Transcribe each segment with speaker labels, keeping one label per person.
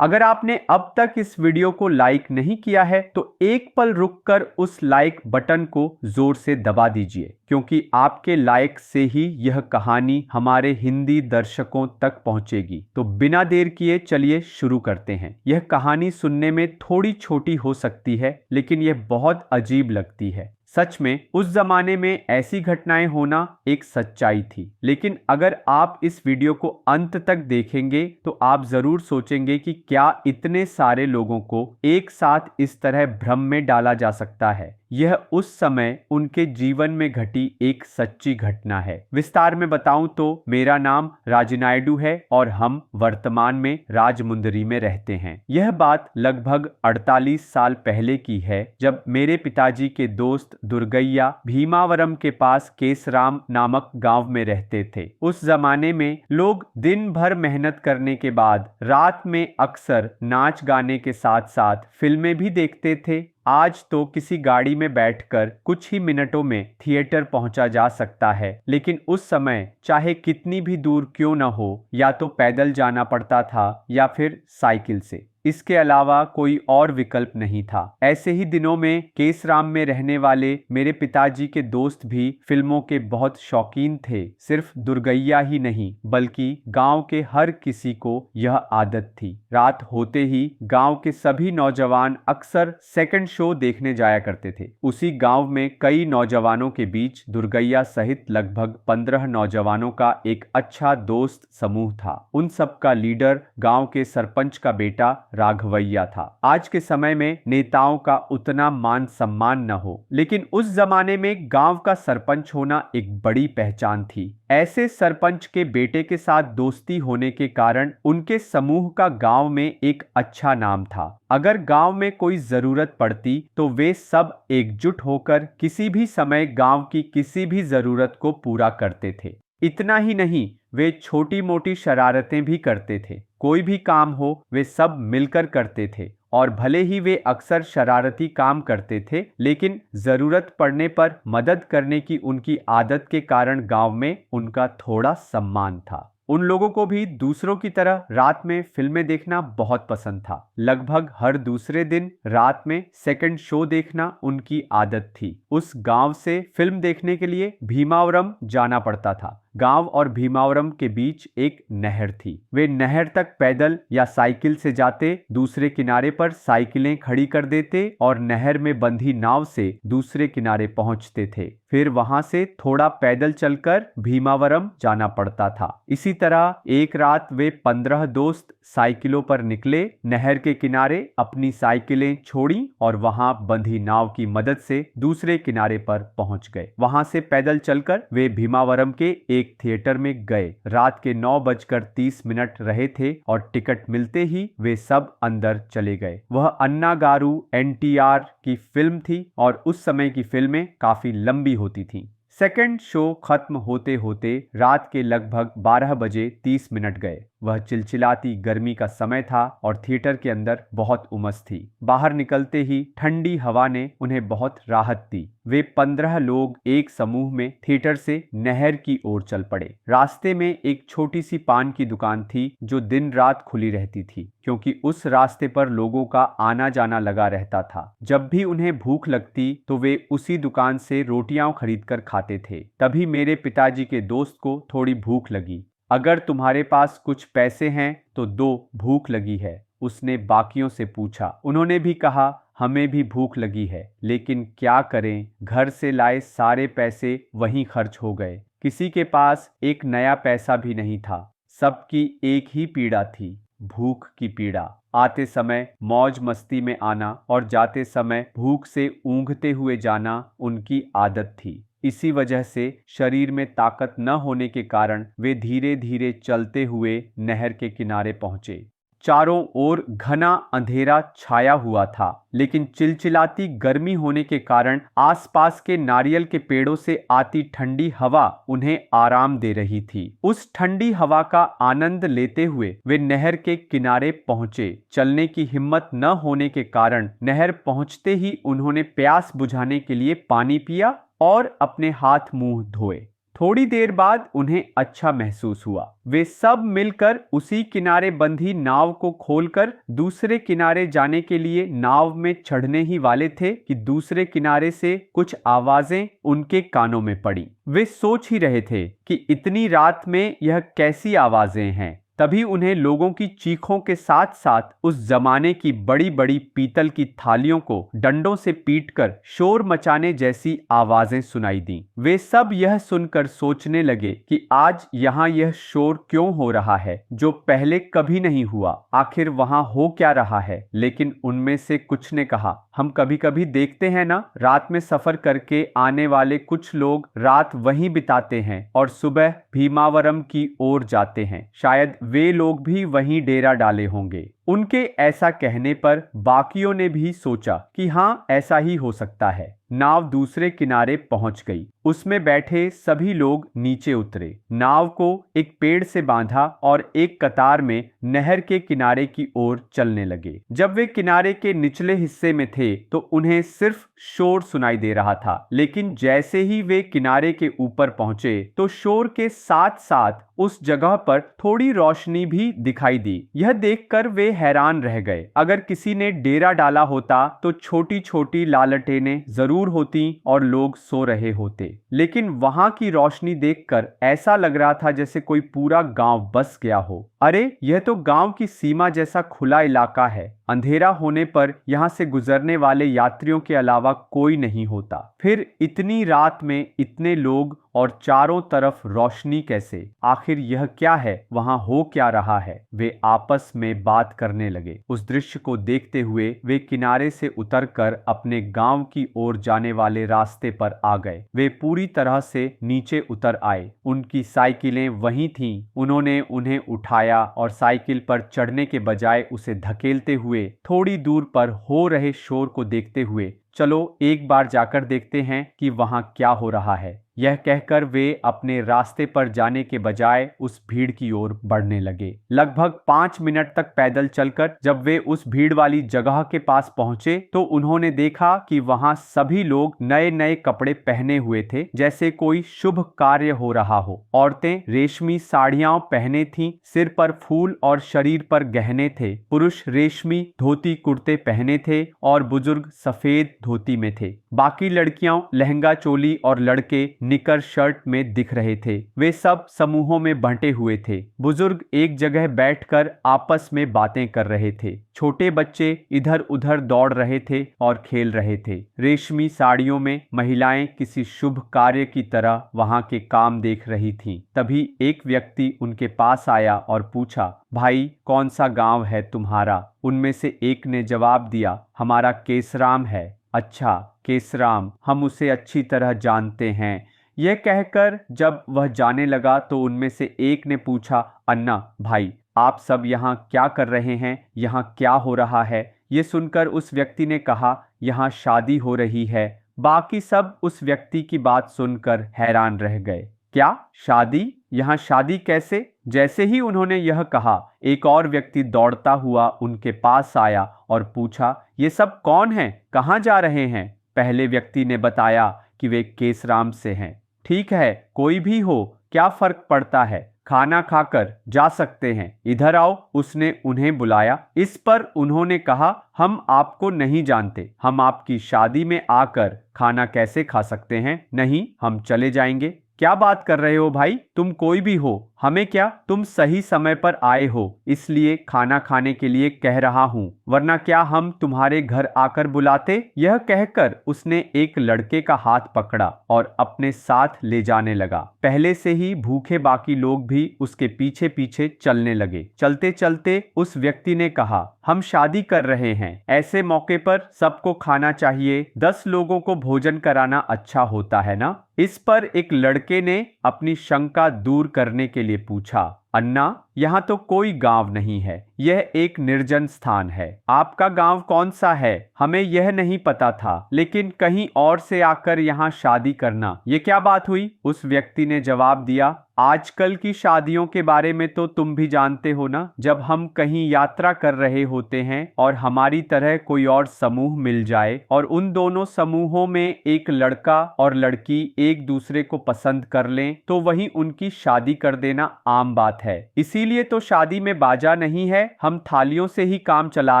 Speaker 1: अगर आपने अब तक इस वीडियो को लाइक नहीं किया है तो एक पल रुककर उस लाइक बटन को जोर से दबा दीजिए, क्योंकि आपके लाइक से ही यह कहानी हमारे हिंदी दर्शकों तक पहुंचेगी। तो बिना देर किए चलिए शुरू करते हैं। यह कहानी सुनने में थोड़ी छोटी हो सकती है, लेकिन यह बहुत अजीब लगती है। सच में उस जमाने में ऐसी घटनाएं होना एक सच्चाई थी। लेकिन अगर आप इस वीडियो को अंत तक देखेंगे तो आप जरूर सोचेंगे कि क्या इतने सारे लोगों को एक साथ इस तरह भ्रम में डाला जा सकता है। यह उस समय उनके जीवन में घटी एक सच्ची घटना है। विस्तार में बताऊं तो मेरा नाम राजनायडू है और हम वर्तमान में राजमुंदरी में रहते हैं। यह बात लगभग 48 साल पहले की है, जब मेरे पिताजी के दोस्त दुर्गैया भीमावरम के पास केसराम नामक गांव में रहते थे। उस जमाने में लोग दिन भर मेहनत करने के बाद रात में अक्सर नाच गाने के साथ साथ फिल्में भी देखते थे। आज तो किसी गाड़ी में बैठकर कुछ ही मिनटों में थिएटर पहुंचा जा सकता है, लेकिन उस समय चाहे कितनी भी दूर क्यों न हो, या तो पैदल जाना पड़ता था या फिर साइकिल से। इसके अलावा कोई और विकल्प नहीं था। ऐसे ही दिनों में केसराम में रहने वाले मेरे पिताजी के दोस्त भी फिल्मों के बहुत शौकीन थे। सिर्फ दुर्गैया ही नहीं, बल्कि गांव के हर किसी को यह आदत थी। रात होते ही गांव के सभी नौजवान अक्सर सेकंड शो देखने जाया करते थे। उसी गांव में कई नौजवानों के बीच दुर्गैया सहित लगभग 15 नौजवानों का एक अच्छा दोस्त समूह था। उन सब का लीडर गांव के सरपंच का बेटा राघवैया था। आज के समय में नेताओं का उतना मान सम्मान न हो, लेकिन उस जमाने में गांव का सरपंच होना एक बड़ी पहचान थी। ऐसे सरपंच के बेटे के साथ दोस्ती होने के कारण उनके समूह का गांव में एक अच्छा नाम था। अगर गांव में कोई जरूरत पड़ती तो वे सब एकजुट होकर किसी भी समय गांव की किसी भी जरूरत को पूरा करते थे। इतना ही नहीं, वे छोटी मोटी शरारतें भी करते थे। कोई भी काम हो वे सब मिलकर करते थे, और भले ही वे अक्सर शरारती काम करते थे, लेकिन जरूरत पड़ने पर मदद करने की उनकी आदत के कारण गांव में उनका थोड़ा सम्मान था। उन लोगों को भी दूसरों की तरह रात में फिल्में देखना बहुत पसंद था। लगभग हर दूसरे दिन रात में सेकंड शो देखना उनकी आदत थी। उस गांव से फिल्म देखने के लिए भीमावरम जाना पड़ता था। गांव और भीमावरम के बीच एक नहर थी। वे नहर तक पैदल या साइकिल से जाते, दूसरे किनारे पर साइकिलें खड़ी कर देते और नहर में बंधी नाव से दूसरे किनारे पहुंचते थे। फिर वहां से थोड़ा पैदल चलकर भीमावरम जाना पड़ता था। इसी तरह एक रात वे 15 दोस्त साइकिलों पर निकले, नहर के किनारे अपनी साइकिलें छोड़ी और वहां बंधी नाव की मदद से दूसरे किनारे पर पहुंच गए। वहां से पैदल चलकर वे भीमावरम के एक थिएटर में गए। रात के 9:30 रहे थे और टिकट मिलते ही वे सब अंदर चले गए। वह अन्ना गारू NTR की फिल्म थी और उस समय की फिल्में काफी लंबी होती थीं। सेकंड शो खत्म होते होते रात के लगभग 12:30 गए। वह चिलचिलाती गर्मी का समय था और थिएटर के अंदर बहुत उमस थी। बाहर निकलते ही ठंडी हवा ने उन्हें बहुत राहत दी। वे 15 लोग एक समूह में थिएटर से नहर की ओर चल पड़े। रास्ते में एक छोटी सी पान की दुकान थी जो दिन रात खुली रहती थी, क्योंकि उस रास्ते पर लोगों का आना जाना लगा रहता था। जब भी उन्हें भूख लगती तो वे उसी दुकान से रोटियां खरीदकर खाते थे। तभी मेरे पिताजी के दोस्त को थोड़ी भूख लगी। अगर तुम्हारे पास कुछ पैसे हैं तो दो, भूख लगी है, उसने बाकियों से पूछा। उन्होंने भी कहा, हमें भी भूख लगी है, लेकिन क्या करें, घर से लाए सारे पैसे वहीं खर्च हो गए। किसी के पास एक नया पैसा भी नहीं था। सबकी एक ही पीड़ा थी, भूख की पीड़ा। आते समय मौज मस्ती में आना और जाते समय भूख से ऊँघते हुए जाना उनकी आदत थी। इसी वजह से शरीर में ताकत न होने के कारण वे धीरे धीरे चलते हुए नहर के किनारे पहुंचे। चारों ओर घना अंधेरा छाया हुआ था, लेकिन चिलचिलाती गर्मी होने के कारण आसपास के नारियल के पेड़ों से आती ठंडी हवा उन्हें आराम दे रही थी। उस ठंडी हवा का आनंद लेते हुए वे नहर के किनारे पहुंचे। चलने की हिम्मत न होने के कारण नहर पहुंचते ही उन्होंने प्यास बुझाने के लिए पानी पिया और अपने हाथ मुंह धोए। थोड़ी देर बाद उन्हें अच्छा महसूस हुआ। वे सब मिलकर उसी किनारे बंधी नाव को खोलकर दूसरे किनारे जाने के लिए नाव में चढ़ने ही वाले थे कि दूसरे किनारे से कुछ आवाजें उनके कानों में पड़ी। वे सोच ही रहे थे कि इतनी रात में यह कैसी आवाजें हैं। तभी उन्हें लोगों की चीखों के साथ साथ उस जमाने की बड़ी बड़ी पीतल की थालियों को डंडों से पीटकर शोर मचाने जैसी आवाजें सुनाई दी। वे सब यह सुनकर सोचने लगे कि आज यहाँ यह शोर क्यों हो रहा है जो पहले कभी नहीं हुआ। आखिर वहां हो क्या रहा है। लेकिन उनमें से कुछ ने कहा, हम कभी कभी देखते हैं ना, रात में सफर करके आने वाले कुछ लोग रात वहीं बिताते हैं और सुबह भीमावरम की ओर जाते हैं। शायद वे लोग भी वहीं डेरा डाले होंगे। उनके ऐसा कहने पर बाकियों ने भी सोचा कि हाँ, ऐसा ही हो सकता है। नाव दूसरे किनारे पहुंच गई। उसमें बैठे सभी लोग नीचे उतरे, नाव को एक पेड़ से बांधा और एक कतार में नहर के किनारे की ओर चलने लगे। जब वे किनारे के निचले हिस्से में थे तो उन्हें सिर्फ शोर सुनाई दे रहा था, लेकिन जैसे ही वे किनारे के ऊपर पहुंचे तो शोर के साथ साथ उस जगह पर थोड़ी रोशनी भी दिखाई दी। यह देखकर वे हैरान रह गए। अगर किसी ने डेरा डाला होता तो छोटी छोटी लालटेनें जरूर होती और लोग सो रहे होते, लेकिन वहां की रोशनी देखकर ऐसा लग रहा था जैसे कोई पूरा गांव बस गया हो। अरे, यह तो गांव की सीमा जैसा खुला इलाका है। अंधेरा होने पर यहां से गुजरने वाले यात्रियों के अलावा कोई नहीं होता। फिर इतनी रात में इतने लोग और चारों तरफ रोशनी कैसे? आखिर यह क्या है? वहां हो क्या रहा है? वे आपस में बात करने लगे। उस दृश्य को देखते हुए वे किनारे से उतरकर अपने गांव की ओर जाने वाले रास्ते पर आ गए। वे पूरी तरह से नीचे उतर आए। उनकी साइकिलें वहीं थीं। उन्होंने उन्हें उठाया और साइकिल पर चढ़ने के बजाय उसे धकेलते हुए थोड़ी दूर पर हो रहे शोर को देखते हुए, चलो एक बार जाकर देखते हैं कि वहां क्या हो रहा है। यह कहकर वे अपने रास्ते पर जाने के बजाय उस भीड़ की ओर बढ़ने लगे। लगभग 5 मिनट तक पैदल चलकर जब वे उस भीड़ वाली जगह के पास पहुंचे तो उन्होंने देखा कि वहां सभी लोग नए नए कपड़े पहने हुए थे, जैसे कोई शुभ कार्य हो रहा हो। औरतें रेशमी साड़ियां पहने थीं, सिर पर फूल और शरीर पर गहने थे। पुरुष रेशमी धोती कुर्ते पहने थे और बुजुर्ग सफेद धोती में थे। बाकी लड़कियां लहंगा चोली और लड़के निकर शर्ट में दिख रहे थे। वे सब समूहों में बंटे हुए थे। बुजुर्ग एक जगह बैठकर आपस में बातें कर रहे थे। छोटे बच्चे इधर उधर दौड़ रहे थे और खेल रहे थे। रेशमी साड़ियों में महिलाएं किसी शुभ कार्य की तरह वहां के काम देख रही थीं। तभी एक व्यक्ति उनके पास आया और पूछा, भाई, कौन सा गांव है तुम्हारा? उनमें से एक ने जवाब दिया, हमारा केसराम है। अच्छा, केसराम, हम उसे अच्छी तरह जानते हैं। यह कहकर जब वह जाने लगा तो उनमें से एक ने पूछा, अन्ना भाई, आप सब यहाँ क्या कर रहे हैं? यहाँ क्या हो रहा है? ये सुनकर उस व्यक्ति ने कहा, यहाँ शादी हो रही है। बाकी सब उस व्यक्ति की बात सुनकर हैरान रह गए। क्या शादी? यहाँ शादी कैसे? जैसे ही उन्होंने यह कहा, एक और व्यक्ति दौड़ता हुआ उनके पास आया और पूछा, ये सब कौन हैं? कहाँ जा रहे हैं? पहले व्यक्ति ने बताया कि वे केसराम से हैं। ठीक है, कोई भी हो, क्या फर्क पड़ता है, खाना खाकर जा सकते हैं। इधर आओ, उसने उन्हें बुलाया। इस पर उन्होंने कहा, हम आपको नहीं जानते, हम आपकी शादी में आकर खाना कैसे खा सकते हैं? नहीं, हम चले जाएंगे। क्या बात कर रहे हो भाई? तुम कोई भी हो, हमें क्या? तुम सही समय पर आए हो, इसलिए खाना खाने के लिए कह रहा हूँ, वरना क्या हम तुम्हारे घर आकर बुलाते? यह कहकर उसने एक लड़के का हाथ पकड़ा और अपने साथ ले जाने लगा। पहले से ही भूखे बाकी लोग भी उसके पीछे पीछे चलने लगे। चलते चलते उस व्यक्ति ने कहा, हम शादी कर रहे हैं, ऐसे मौके पर सबको खाना चाहिए। 10 लोगों को भोजन कराना अच्छा होता है ना? इस पर एक लड़के ने अपनी शंका दूर करने के लिए पूछा, अन्ना, यहाँ तो कोई गांव नहीं है, यह एक निर्जन स्थान है। आपका गांव कौन सा है? हमें यह नहीं पता था, लेकिन कहीं और से आकर यहाँ शादी करना, ये क्या बात हुई? उस व्यक्ति ने जवाब दिया, आजकल की शादियों के बारे में तो तुम भी जानते हो ना, जब हम कहीं यात्रा कर रहे होते हैं और हमारी तरह कोई और समूह मिल जाए और उन दोनों समूहों में एक लड़का और लड़की एक दूसरे को पसंद कर लें तो वही उनकी शादी कर देना आम बात है। इसीलिए तो शादी में बाजा नहीं है, हम थालियों से ही काम चला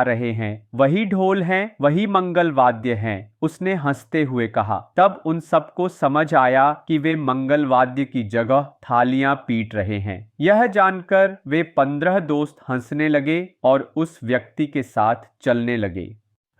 Speaker 1: रहे हैं। वही ढोल हैं, वही मंगल वाद्य हैं, उसने हंसते हुए कहा। तब उन सबको समझ आया कि वे मंगल वाद्य की जगह थालियां पीट रहे हैं। यह जानकर वे 15 दोस्त हंसने लगे और उस व्यक्ति के साथ चलने लगे।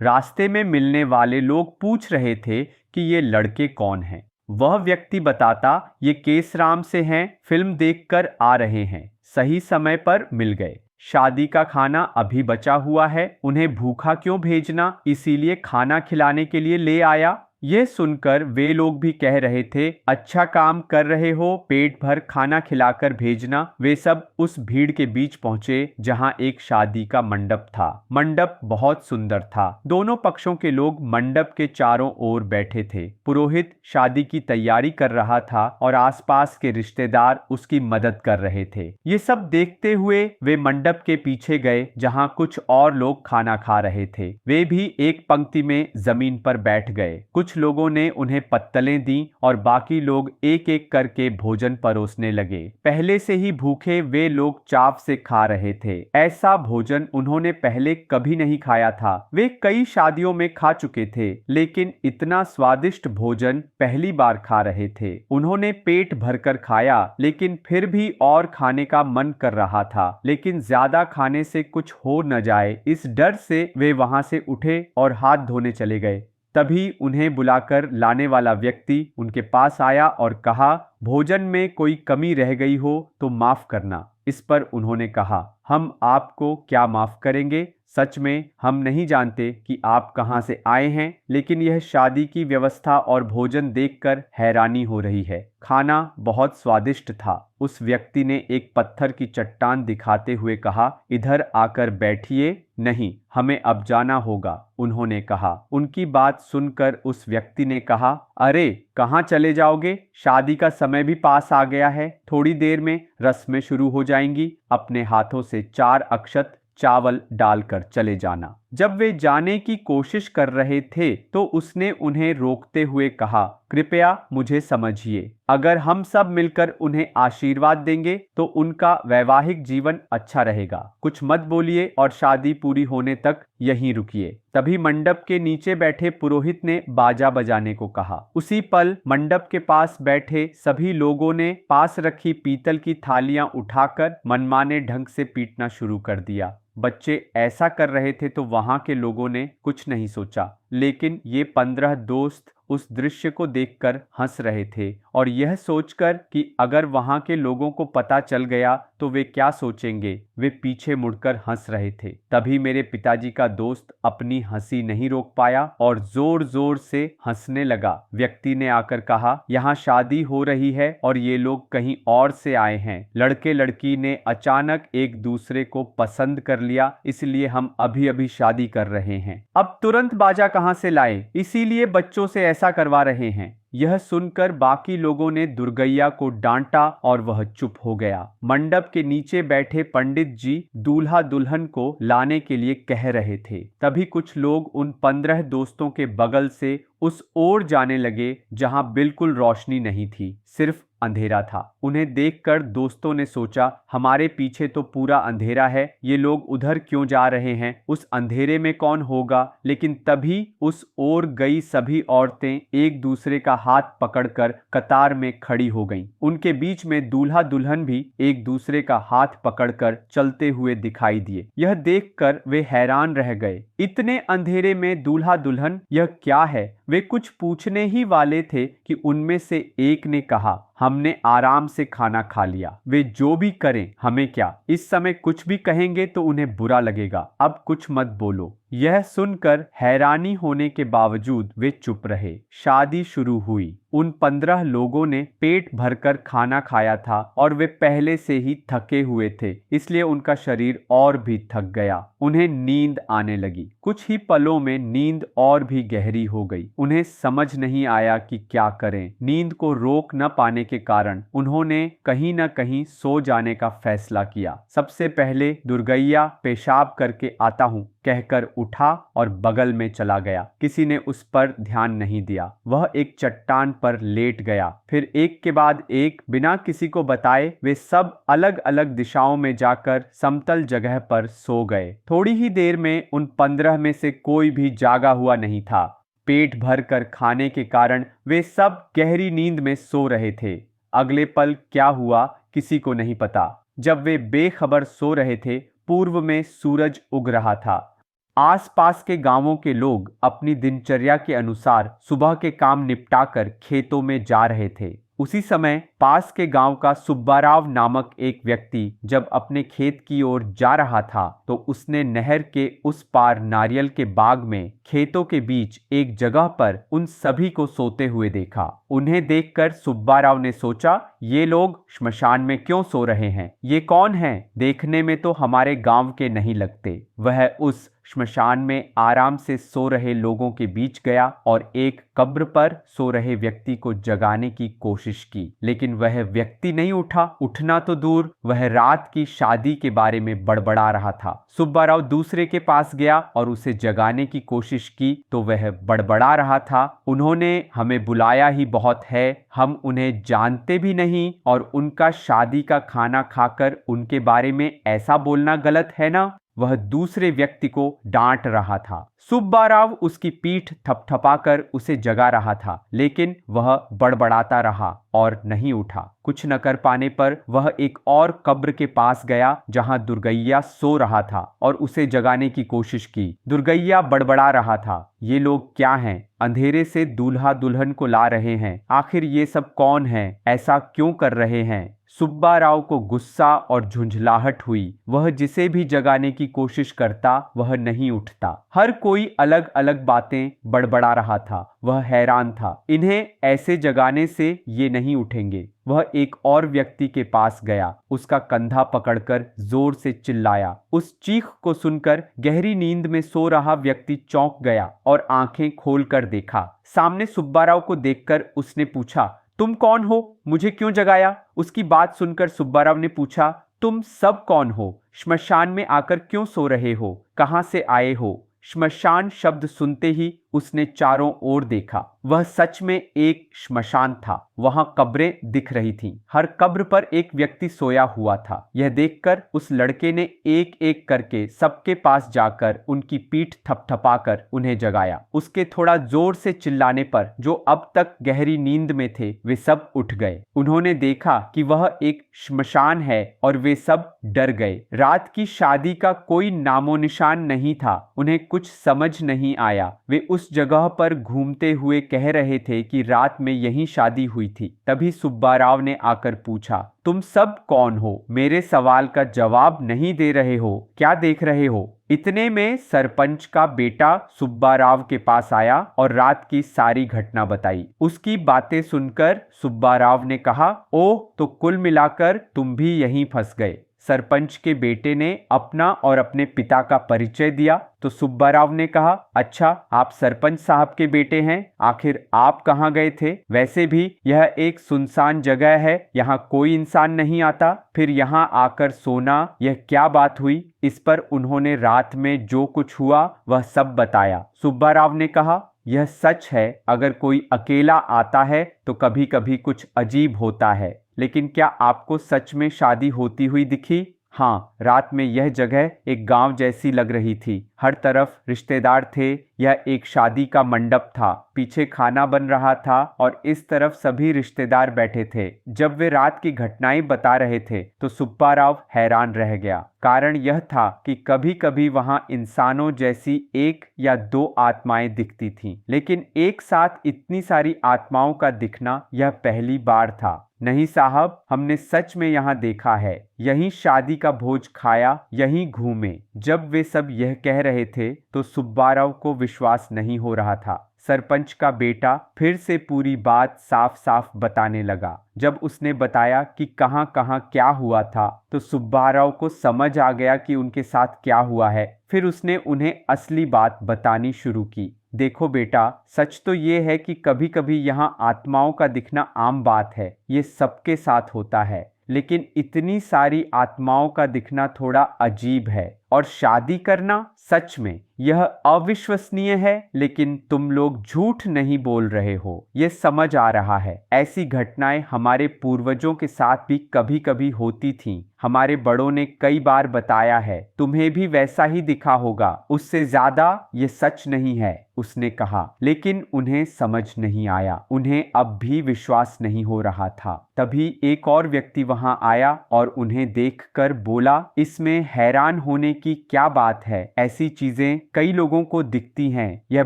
Speaker 1: रास्ते में मिलने वाले लोग पूछ रहे थे कि ये लड़के कौन हैं। वह व्यक्ति बताता, ये केसराम से हैं, फिल्म देखकर आ रहे हैं, सही समय पर मिल गए। शादी का खाना अभी बचा हुआ है, उन्हें भूखा क्यों भेजना, इसीलिए खाना खिलाने के लिए ले आया। यह सुनकर वे लोग भी कह रहे थे, अच्छा काम कर रहे हो, पेट भर खाना खिलाकर भेजना। वे सब उस भीड़ के बीच पहुंचे जहां एक शादी का मंडप था। मंडप बहुत सुंदर था। दोनों पक्षों के लोग मंडप के चारों ओर बैठे थे। पुरोहित शादी की तैयारी कर रहा था और आसपास के रिश्तेदार उसकी मदद कर रहे थे। ये सब देखते हुए वे मंडप के पीछे गए जहां कुछ और लोग खाना खा रहे थे। वे भी एक पंक्ति में जमीन पर बैठ गए। कुछ लोगों ने उन्हें पत्तलें दी और बाकी लोग एक एक करके भोजन परोसने लगे। पहले से ही भूखे वे लोग चाव से खा रहे थे। ऐसा भोजन उन्होंने पहले कभी नहीं खाया था। वे कई शादियों में खा चुके थे, लेकिन इतना स्वादिष्ट भोजन पहली बार खा रहे थे। उन्होंने पेट भरकर खाया, लेकिन फिर भी और खाने का मन कर रहा था। लेकिन ज्यादा खाने से कुछ हो न जाए, इस डर से वे वहां से उठे और हाथ धोने चले गए। तभी उन्हें बुलाकर लाने वाला व्यक्ति उनके पास आया और कहा, भोजन में कोई कमी रह गई हो तो माफ करना। इस पर उन्होंने कहा, हम आपको क्या माफ करेंगे, सच में हम नहीं जानते कि आप कहां से आए हैं, लेकिन यह शादी की व्यवस्था और भोजन देखकर हैरानी हो रही है। खाना बहुत स्वादिष्ट था। उस व्यक्ति ने एक पत्थर की चट्टान दिखाते हुए कहा, इधर आकर बैठिए। नहीं, हमें अब जाना होगा, उन्होंने कहा। उनकी बात सुनकर उस व्यक्ति ने कहा, अरे कहाँ चले जाओगे, शादी का समय भी पास आ गया है, थोड़ी देर में रस्में शुरू हो जाएंगी। अपने हाथों से 4 अक्षत चावल डालकर चले जाना। जब वे जाने की कोशिश कर रहे थे तो उसने उन्हें रोकते हुए कहा, कृपया मुझे समझिए, अगर हम सब मिलकर उन्हें आशीर्वाद देंगे तो उनका वैवाहिक जीवन अच्छा रहेगा। कुछ मत बोलिए और शादी पूरी होने तक यहीं रुकिए। तभी मंडप के नीचे बैठे पुरोहित ने बाजा बजाने को कहा। उसी पल मंडप के पास बैठे सभी लोगों ने पास रखी पीतल की थालियां उठाकर मनमाने ढंग से पीटना शुरू कर दिया। बच्चे ऐसा कर रहे थे तो वहां के लोगों ने कुछ नहीं सोचा, लेकिन ये 15 दोस्त उस दृश्य को देखकर हंस रहे थे और यह सोचकर कि अगर वहां के लोगों को पता चल गया तो वे क्या सोचेंगे, वे पीछे मुड़कर हंस रहे थे। तभी मेरे पिताजी का दोस्त अपनी हंसी नहीं रोक पाया और जोर जोर से हंसने लगा। व्यक्ति ने आकर कहा, यहाँ शादी हो रही है और ये लोग कहीं और से आए हैं। लड़के लड़की ने अचानक एक दूसरे को पसंद कर लिया, इसलिए हम अभी अभी शादी कर रहे हैं। अब तुरंत बाजा कहां से लाएं, इसीलिए बच्चों से ऐसा करवा रहे हैं। यह सुनकर बाकी लोगों ने दुर्गैया को डांटा और वह चुप हो गया। मंडप के नीचे बैठे पंडित जी दूल्हा दुल्हन को लाने के लिए कह रहे थे। तभी कुछ लोग उन 15 दोस्तों के बगल से उस ओर जाने लगे जहां बिल्कुल रोशनी नहीं थी, सिर्फ अंधेरा था। उन्हें देखकर दोस्तों ने सोचा, हमारे पीछे तो पूरा अंधेरा है, ये लोग उधर क्यों जा रहे हैं, उस अंधेरे में कौन होगा। लेकिन तभी उस ओर गई सभी औरतें एक दूसरे का हाथ पकड़कर कतार में खड़ी हो गईं। उनके बीच में दूल्हा दुल्हन भी एक दूसरे का हाथ पकड़कर चलते हुए दिखाई दिए। यह देखकर वे हैरान रह गए। इतने अंधेरे में दूल्हा दुल्हन, यह क्या है। वे कुछ पूछने ही वाले थे कि उनमें से एक ने कहा, हमने आराम से खाना खा लिया, वे जो भी करें हमें क्या। इस समय कुछ भी कहेंगे तो उन्हें बुरा लगेगा, अब कुछ मत बोलो। यह सुनकर हैरानी होने के बावजूद वे चुप रहे। शादी शुरू हुई। उन 15 लोगों ने पेट भरकर खाना खाया था और वे पहले से ही थके हुए थे, इसलिए उनका शरीर और भी थक गया। उन्हें नींद आने लगी। कुछ ही पलों में नींद और भी गहरी हो गई। उन्हें समझ नहीं आया कि क्या करें। नींद को रोक न पाने के कारण उन्होंने कहीं न कहीं सो जाने का फैसला किया। सबसे पहले दुर्गैया पेशाब करके आता हूँ कहकर उठा और बगल में चला गया। किसी ने उस पर ध्यान नहीं दिया। वह एक चट्टान पर लेट गया। फिर एक के बाद एक बिना किसी को बताए वे सब अलग अलग दिशाओं में जाकर समतल जगह पर सो गए। थोड़ी ही देर में उन 15 में से कोई भी जागा हुआ नहीं था। पेट भर कर खाने के कारण वे सब गहरी नींद में सो रहे थे। अगले पल क्या हुआ किसी को नहीं पता। जब वे बेखबर सो रहे थे, पूर्व में सूरज उग रहा था। आसपास के गांवों के लोग अपनी दिनचर्या के अनुसार सुबह के काम निपटाकर खेतों में जा रहे थे। उसी समय पास के गांव का सुब्बाराव नामक एक व्यक्ति जब अपने खेत की ओर जा रहा था तो उसने नहर के उस पार नारियल के बाग में खेतों के बीच एक जगह पर उन सभी को सोते हुए देखा। उन्हें देखकर सुब्बाराव ने सोचा, ये लोग श्मशान में क्यों सो रहे हैं? ये कौन हैं? देखने में तो हमारे गांव के नहीं लगते। वह उस श्मशान में आराम से सो रहे लोगों के बीच गया और एक कब्र पर सो रहे व्यक्ति को जगाने की कोशिश की, लेकिन वह व्यक्ति नहीं उठा। उठना तो दूर, वह रात की शादी के बारे में बड़बड़ा रहा था। सुब्बाराव दूसरे के पास गया और उसे जगाने की कोशिश की तो वह बड़बड़ा रहा था, उन्होंने हमें बुलाया ही बहुत है, हम उन्हें जानते भी नहीं और उनका शादी का खाना खाकर उनके बारे में ऐसा बोलना गलत है ना। वह दूसरे व्यक्ति को डांट रहा था। सुब्बाराव उसकी पीठ थपथपाकर उसे जगा रहा था, लेकिन वह बड़बड़ाता रहा और नहीं उठा। कुछ न कर पाने पर वह एक और कब्र के पास गया जहां दुर्गैया सो रहा था और उसे जगाने की कोशिश की। दुर्गैया बड़बड़ा रहा था, ये लोग क्या हैं? अंधेरे से दूल्हा दुल्हन को ला रहे हैं। आखिर ये सब कौन है? ऐसा क्यों कर रहे हैं? सुब्बाराव को गुस्सा और झुंझलाहट हुई। वह जिसे भी जगाने की कोशिश करता वह नहीं उठता। हर कोई अलग अलग बातें बड़बड़ा रहा था। वह हैरान था, इन्हें ऐसे जगाने से ये नहीं उठेंगे। वह एक और व्यक्ति के पास गया, उसका कंधा पकड़कर जोर से चिल्लाया। उस चीख को सुनकर गहरी नींद में सो रहा व्यक्ति चौंक गया और आंखें खोलकर देखा। सामने सुब्बाराव को देखकर उसने पूछा, तुम कौन हो? मुझे क्यों जगाया? उसकी बात सुनकर सुब्बाराव ने पूछा, तुम सब कौन हो? श्मशान में आकर क्यों सो रहे हो? कहां से आए हो? श्मशान शब्द सुनते ही उसने चारों ओर देखा। वह सच में एक श्मशान था। वहां कब्रें दिख रही थीं। हर कब्र पर एक व्यक्ति सोया हुआ था। यह देखकर उस लड़के ने एक एक करके सबके पास जाकर उनकी पीठ थपथपाकर उन्हें जगाया। उसके थोड़ा जोर से चिल्लाने पर जो अब तक गहरी नींद में थे वे सब उठ गए। उन्होंने देखा कि वह एक श्मशान है और वे सब डर गए। रात की शादी का कोई नामो निशान नहीं था। उन्हें कुछ समझ नहीं आया। वे उस जगह पर घूमते हुए कह रहे थे कि रात में यहीं शादी हुई थी। तभी सुब्बाराव ने आकर पूछा, तुम सब कौन हो? मेरे सवाल का जवाब नहीं दे रहे हो, क्या देख रहे हो? इतने में सरपंच का बेटा सुब्बाराव के पास आया और रात की सारी घटना बताई। उसकी बातें सुनकर सुब्बाराव ने कहा, ओह, तो कुल मिलाकर तुम भी यहीं फंस गए। सरपंच के बेटे ने अपना और अपने पिता का परिचय दिया तो सुब्बाराव ने कहा, अच्छा, आप सरपंच साहब के बेटे हैं। आखिर आप कहाँ गए थे? वैसे भी यह एक सुनसान जगह है, यहाँ कोई इंसान नहीं आता, फिर यहाँ आकर सोना, यह क्या बात हुई? इस पर उन्होंने रात में जो कुछ हुआ वह सब बताया। सुब्बाराव ने कहा, यह सच है, अगर कोई अकेला आता है तो कभी कभी कुछ अजीब होता है, लेकिन क्या आपको सच में शादी होती हुई दिखी? हाँ, रात में यह जगह एक गांव जैसी लग रही थी। हर तरफ रिश्तेदार थे। यह एक शादी का मंडप था। पीछे खाना बन रहा था और इस तरफ सभी रिश्तेदार बैठे थे। जब वे रात की घटनाएं बता रहे थे तो सुब्बाराव हैरान रह गया। कारण यह था कि कभी कभी वहां इंसानों जैसी एक या दो आत्माएं दिखती थीं, लेकिन एक साथ इतनी सारी आत्माओं का दिखना यह पहली बार था। नहीं साहब, हमने सच में यहाँ देखा है, यहीं शादी का भोज खाया, यहीं घूमे। जब वे सब यह कह रहे थे तो सुब्बाराव को विश्वास नहीं हो रहा था। सरपंच का बेटा फिर से पूरी बात साफ साफ बताने लगा। जब उसने बताया कि कहाँ कहाँ क्या हुआ था तो सुब्बाराव को समझ आ गया कि उनके साथ क्या हुआ है। फिर उसने उन्हें असली बात बतानी शुरू की। देखो बेटा, सच तो ये है कि कभी कभी यहाँ आत्माओं का दिखना आम बात है, ये सबके साथ होता है, लेकिन इतनी सारी आत्माओं का दिखना थोड़ा अजीब है। और शादी करना, सच में यह अविश्वसनीय है, लेकिन तुम लोग झूठ नहीं बोल रहे हो, ये समझ आ रहा है। ऐसी घटनाएं हमारे पूर्वजों के साथ भी कभी कभी होती थीं। हमारे बड़ों ने कई बार बताया है, तुम्हें भी वैसा ही दिखा होगा, उससे ज्यादा ये सच नहीं है, उसने कहा। लेकिन उन्हें समझ नहीं आया, उन्हें अब भी विश्वास नहीं हो रहा था। तभी एक और व्यक्ति वहां आया और उन्हें देखकर बोला, इसमें हैरान होने की क्या बात है, ऐसी चीजें कई लोगों को दिखती हैं, यह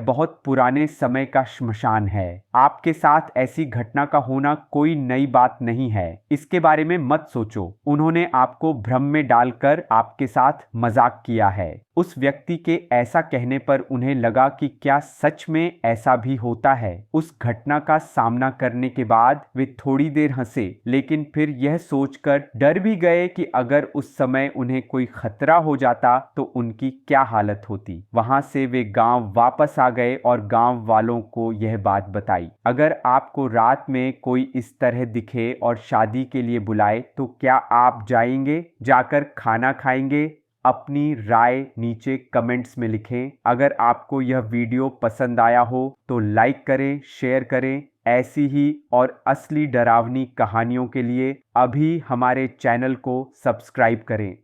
Speaker 1: बहुत पुराने समय का श्मशान है। आपके साथ ऐसी घटना का होना कोई नई बात नहीं है, इसके बारे में मत सोचो। उन्होंने आपको भ्रम में डालकर आपके साथ मजाक किया है। उस व्यक्ति के ऐसा कहने पर उन्हें लगा कि क्या सच में ऐसा भी होता है। उस घटना का सामना करने के बाद वे थोड़ी देर हंसे, लेकिन फिर यह सोचकर डर भी गए कि अगर उस समय उन्हें कोई खतरा हो जाता तो उनकी क्या हालत होती। वहां से वे गांव वापस आ गए और गांव वालों को यह बात बताई। अगर आपको रात में कोई इस तरह दिखे और शादी के लिए बुलाए तो क्या आप जाएंगे, जाकर खाना खाएंगे? अपनी राय नीचे कमेंट्स में लिखें। अगर आपको यह वीडियो पसंद आया हो तो लाइक करें, शेयर करें। ऐसी ही और असली डरावनी कहानियों के लिए अभी हमारे चैनल को सब्सक्राइब करें।